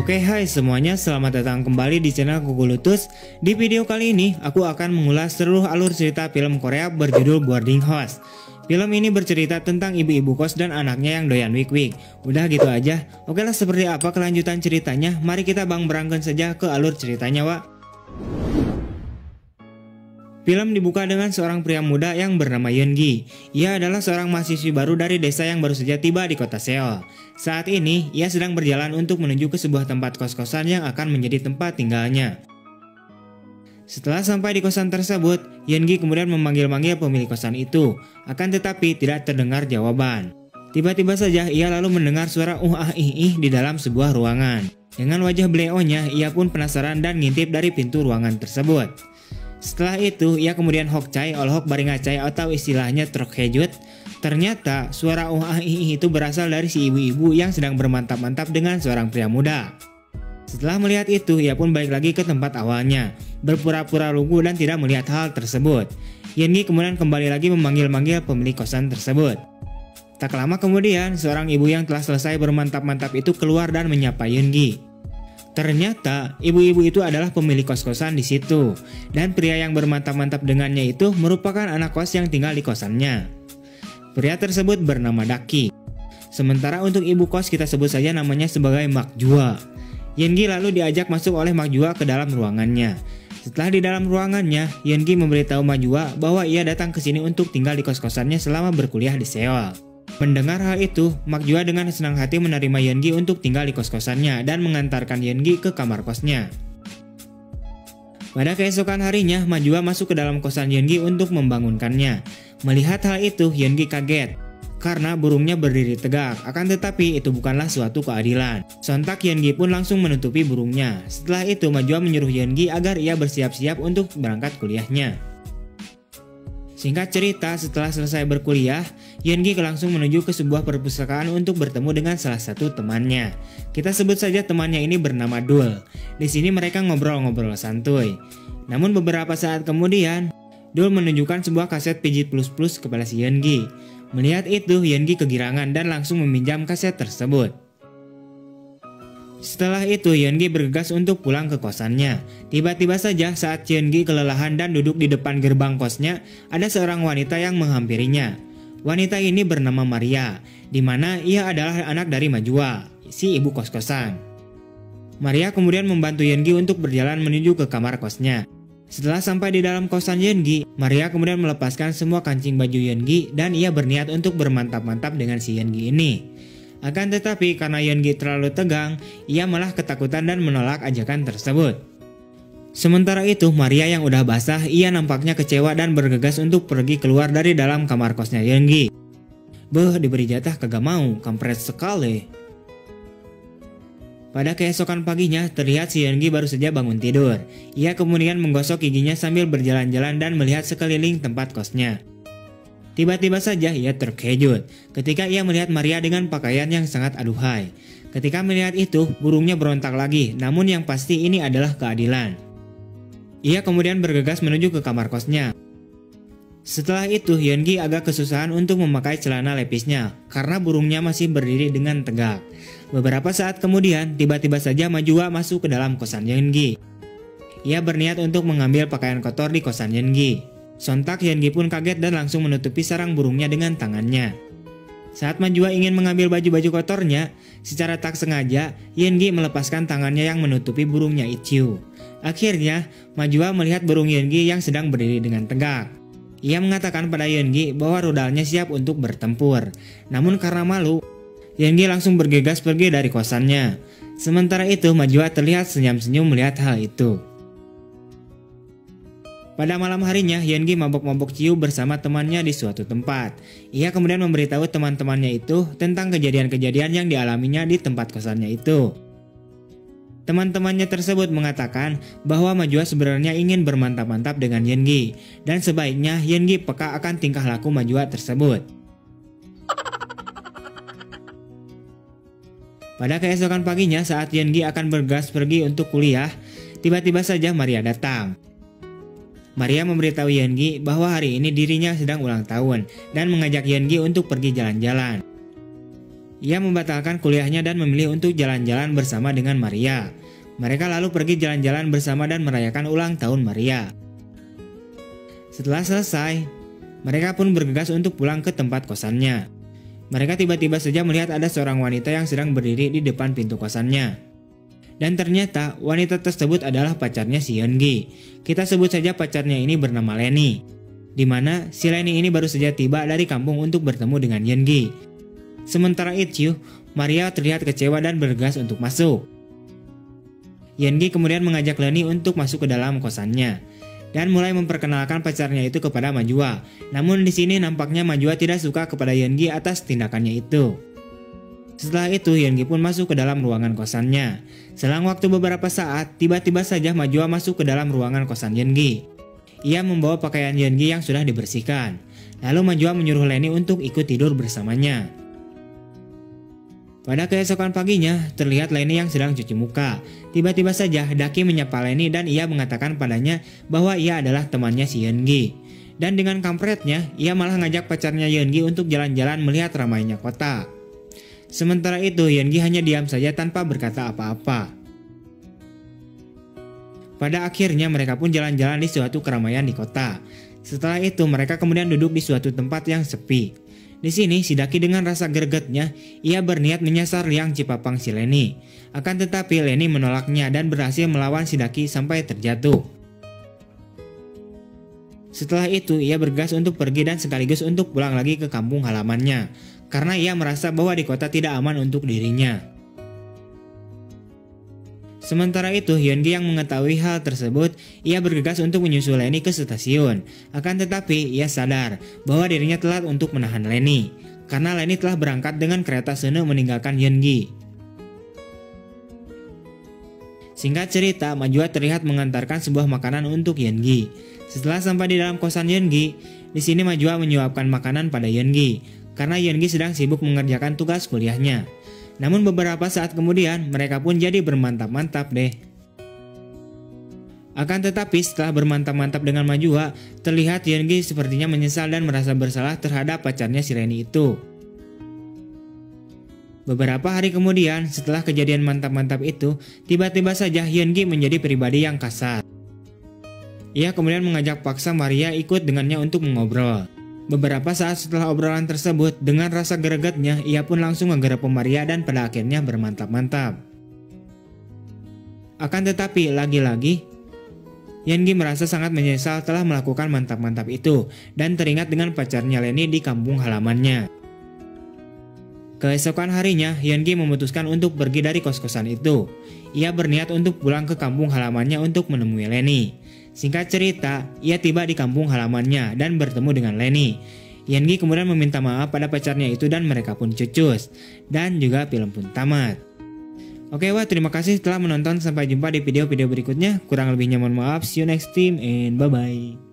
Oke, hai semuanya, selamat datang kembali di channel Gugulutus. Di video kali ini, aku akan mengulas seluruh alur cerita film Korea berjudul Boarding House. Film ini bercerita tentang ibu-ibu kos dan anaknya yang doyan wik-wik. Udah gitu aja. Oke lah, seperti apa kelanjutan ceritanya? Mari kita berangkat saja ke alur ceritanya, Wak. Film dibuka dengan seorang pria muda yang bernama Yeon-gi. Ia adalah seorang mahasiswi baru dari desa yang baru saja tiba di kota Seoul. Saat ini, ia sedang berjalan untuk menuju ke sebuah tempat kos-kosan yang akan menjadi tempat tinggalnya. Setelah sampai di kosan tersebut, Yeon-gi kemudian memanggil-manggil pemilik kosan itu. Akan tetapi tidak terdengar jawaban. Tiba-tiba saja ia lalu mendengar suara ih di dalam sebuah ruangan. Dengan wajah beleonya, ia pun penasaran dan ngintip dari pintu ruangan tersebut. Setelah itu, ia kemudian hokcai olhok baringacai atau istilahnya terkejut. Ternyata suara ih itu berasal dari si ibu-ibu yang sedang bermantap-mantap dengan seorang pria muda. Setelah melihat itu, ia pun balik lagi ke tempat awalnya, berpura-pura lugu dan tidak melihat hal tersebut. Yeon-gi kemudian kembali lagi memanggil-manggil pemilik kosan tersebut. Tak lama kemudian, seorang ibu yang telah selesai bermantap-mantap itu keluar dan menyapa Yeon-gi. Ternyata ibu-ibu itu adalah pemilik kos-kosan di situ, dan pria yang bermantap-mantap dengannya itu merupakan anak kos yang tinggal di kosannya. Pria tersebut bernama Daki. Sementara untuk ibu kos kita sebut saja namanya sebagai Mak Jua. Yeon-gi lalu diajak masuk oleh Mak Jua ke dalam ruangannya. Setelah di dalam ruangannya, Yeon-gi memberitahu Mak Jua bahwa ia datang ke sini untuk tinggal di kos-kosannya selama berkuliah di Seoul. Mendengar hal itu, Mak Jua dengan senang hati menerima Yeon-gi untuk tinggal di kos-kosannya dan mengantarkan Yeon-gi ke kamar kosnya. Pada keesokan harinya, Mak Jua masuk ke dalam kosan Yeon-gi untuk membangunkannya. Melihat hal itu, Yeon-gi kaget karena burungnya berdiri tegak, akan tetapi itu bukanlah suatu keadilan. Sontak Yeon-gi pun langsung menutupi burungnya. Setelah itu, Mak Jua menyuruh Yeon-gi agar ia bersiap-siap untuk berangkat kuliahnya. Singkat cerita, setelah selesai berkuliah, Yeon-gi langsung menuju ke sebuah perpustakaan untuk bertemu dengan salah satu temannya. Kita sebut saja temannya ini bernama Dul. Di sini mereka ngobrol-ngobrol santuy. Namun beberapa saat kemudian, Dul menunjukkan sebuah kaset Pidgit Plus Plus kepada si Yeon-gi. Melihat itu, Yeon-gi kegirangan dan langsung meminjam kaset tersebut. Setelah itu, Yeon-gi bergegas untuk pulang ke kosannya. Tiba-tiba saja saat Yeon-gi kelelahan dan duduk di depan gerbang kosnya, ada seorang wanita yang menghampirinya. Wanita ini bernama Maria, di mana ia adalah anak dari Mak Jua, si ibu kos-kosan. Maria kemudian membantu Yeon-gi untuk berjalan menuju ke kamar kosnya. Setelah sampai di dalam kosan Yeon-gi, Maria kemudian melepaskan semua kancing baju Yeon-gi dan ia berniat untuk bermantap-mantap dengan si Yeon-gi ini. Akan tetapi karena Yeon-gi terlalu tegang, ia malah ketakutan dan menolak ajakan tersebut. Sementara itu, Maria yang udah basah, ia nampaknya kecewa dan bergegas untuk pergi keluar dari dalam kamar kosnya Yeon-gi. Beuh, diberi jatah kagak mau, kampret sekali. Pada keesokan paginya, terlihat si Yeon-gi baru saja bangun tidur. Ia kemudian menggosok giginya sambil berjalan-jalan dan melihat sekeliling tempat kosnya. Tiba-tiba saja ia terkejut ketika ia melihat Maria dengan pakaian yang sangat aduhai. Ketika melihat itu, burungnya berontak lagi, namun yang pasti ini adalah keadilan. Ia kemudian bergegas menuju ke kamar kosnya. Setelah itu, Yeon-gi agak kesusahan untuk memakai celana lepisnya karena burungnya masih berdiri dengan tegak. Beberapa saat kemudian, tiba-tiba saja Mak Jua masuk ke dalam kosan Yeon-gi. Ia berniat untuk mengambil pakaian kotor di kosan Yeon-gi. Sontak Yeon-gi pun kaget dan langsung menutupi sarang burungnya dengan tangannya. Saat Mak Jua ingin mengambil baju-baju kotornya, secara tak sengaja Yeon-gi melepaskan tangannya yang menutupi burungnya itu. Akhirnya, Mak Jua melihat burung Yeon-gi yang sedang berdiri dengan tegak. Ia mengatakan pada Yeon-gi bahwa rudalnya siap untuk bertempur. Namun karena malu, Yeon-gi langsung bergegas pergi dari kosannya. Sementara itu, Mak Jua terlihat senyum-senyum melihat hal itu. Pada malam harinya, Yeon-gi mabok-mabok ciu bersama temannya di suatu tempat. Ia kemudian memberitahu teman-temannya itu tentang kejadian-kejadian yang dialaminya di tempat kosannya itu. Teman-temannya tersebut mengatakan bahwa Mak Jua sebenarnya ingin bermantap-mantap dengan Yeon-gi, dan sebaiknya Yeon-gi peka akan tingkah laku Mak Jua tersebut. Pada keesokan paginya saat Yeon-gi akan bergegas pergi untuk kuliah, tiba-tiba saja Maria datang. Maria memberitahu Yeon-gi bahwa hari ini dirinya sedang ulang tahun dan mengajak Yeon-gi untuk pergi jalan-jalan. Ia membatalkan kuliahnya dan memilih untuk jalan-jalan bersama dengan Maria. Mereka lalu pergi jalan-jalan bersama dan merayakan ulang tahun Maria. Setelah selesai, mereka pun bergegas untuk pulang ke tempat kosannya. Mereka tiba-tiba saja melihat ada seorang wanita yang sedang berdiri di depan pintu kosannya. Dan ternyata wanita tersebut adalah pacarnya si Yeongi. Kita sebut saja pacarnya ini bernama Lenny. Di mana si Lenny ini baru saja tiba dari kampung untuk bertemu dengan Yeongi. Sementara itu, Maria terlihat kecewa dan bergegas untuk masuk. Yeongi kemudian mengajak Lenny untuk masuk ke dalam kosannya dan mulai memperkenalkan pacarnya itu kepada Majua. Namun di sini nampaknya Majua tidak suka kepada Yeongi atas tindakannya itu. Setelah itu Yeongi pun masuk ke dalam ruangan kosannya. Selang waktu beberapa saat, tiba-tiba saja Majua masuk ke dalam ruangan kosan Yeongi. Ia membawa pakaian Yeongi yang sudah dibersihkan. Lalu Majua menyuruh Lenny untuk ikut tidur bersamanya. Pada keesokan paginya, terlihat Lenny yang sedang cuci muka. Tiba-tiba saja Daki menyapa Lenny dan ia mengatakan padanya bahwa ia adalah temannya si Yeongi. Dan dengan kampretnya, ia malah ngajak pacarnya Yeongi untuk jalan-jalan melihat ramainya kota. Sementara itu, Yeongi hanya diam saja tanpa berkata apa-apa. Pada akhirnya mereka pun jalan-jalan di suatu keramaian di kota. Setelah itu mereka kemudian duduk di suatu tempat yang sepi. Di sini si Daki dengan rasa gregetnya, ia berniat menyasar liang Cipapang si Lenny. Akan tetapi Lenny menolaknya dan berhasil melawan si Daki sampai terjatuh. Setelah itu ia bergegas untuk pergi dan sekaligus untuk pulang lagi ke kampung halamannya. Karena ia merasa bahwa di kota tidak aman untuk dirinya. Sementara itu, Yeongi yang mengetahui hal tersebut, ia bergegas untuk menyusul Lenny ke stasiun. Akan tetapi, ia sadar bahwa dirinya telat untuk menahan Lenny, karena Lenny telah berangkat dengan kereta Sene meninggalkan Yeongi. Singkat cerita, Majua terlihat mengantarkan sebuah makanan untuk Yeongi. Setelah sampai di dalam kosan Yeongi, di sini Majua menyuapkan makanan pada Yeongi, karena Yeongi sedang sibuk mengerjakan tugas kuliahnya. Namun beberapa saat kemudian mereka pun jadi bermantap-mantap deh. Akan tetapi setelah bermantap-mantap dengan Majua, terlihat Yeongi sepertinya menyesal dan merasa bersalah terhadap pacarnya si Lenny itu. Beberapa hari kemudian setelah kejadian mantap-mantap itu, tiba-tiba saja Yeongi menjadi pribadi yang kasar. Ia kemudian mengajak paksa Maria ikut dengannya untuk mengobrol. Beberapa saat setelah obrolan tersebut, dengan rasa gregetnya, ia pun langsung menggerebek Maria dan pada akhirnya bermantap-mantap. Akan tetapi, lagi-lagi, Yeongi merasa sangat menyesal telah melakukan mantap-mantap itu, dan teringat dengan pacarnya Lenny di kampung halamannya. Keesokan harinya, Yeongi memutuskan untuk pergi dari kos-kosan itu. Ia berniat untuk pulang ke kampung halamannya untuk menemui Lenny. Singkat cerita, ia tiba di kampung halamannya dan bertemu dengan Lenny. Yeongi kemudian meminta maaf pada pacarnya itu dan mereka pun cucus. Dan juga film pun tamat. Oke, terima kasih telah menonton. Sampai jumpa di video-video berikutnya. Kurang lebihnya mohon maaf. See you next time and bye-bye.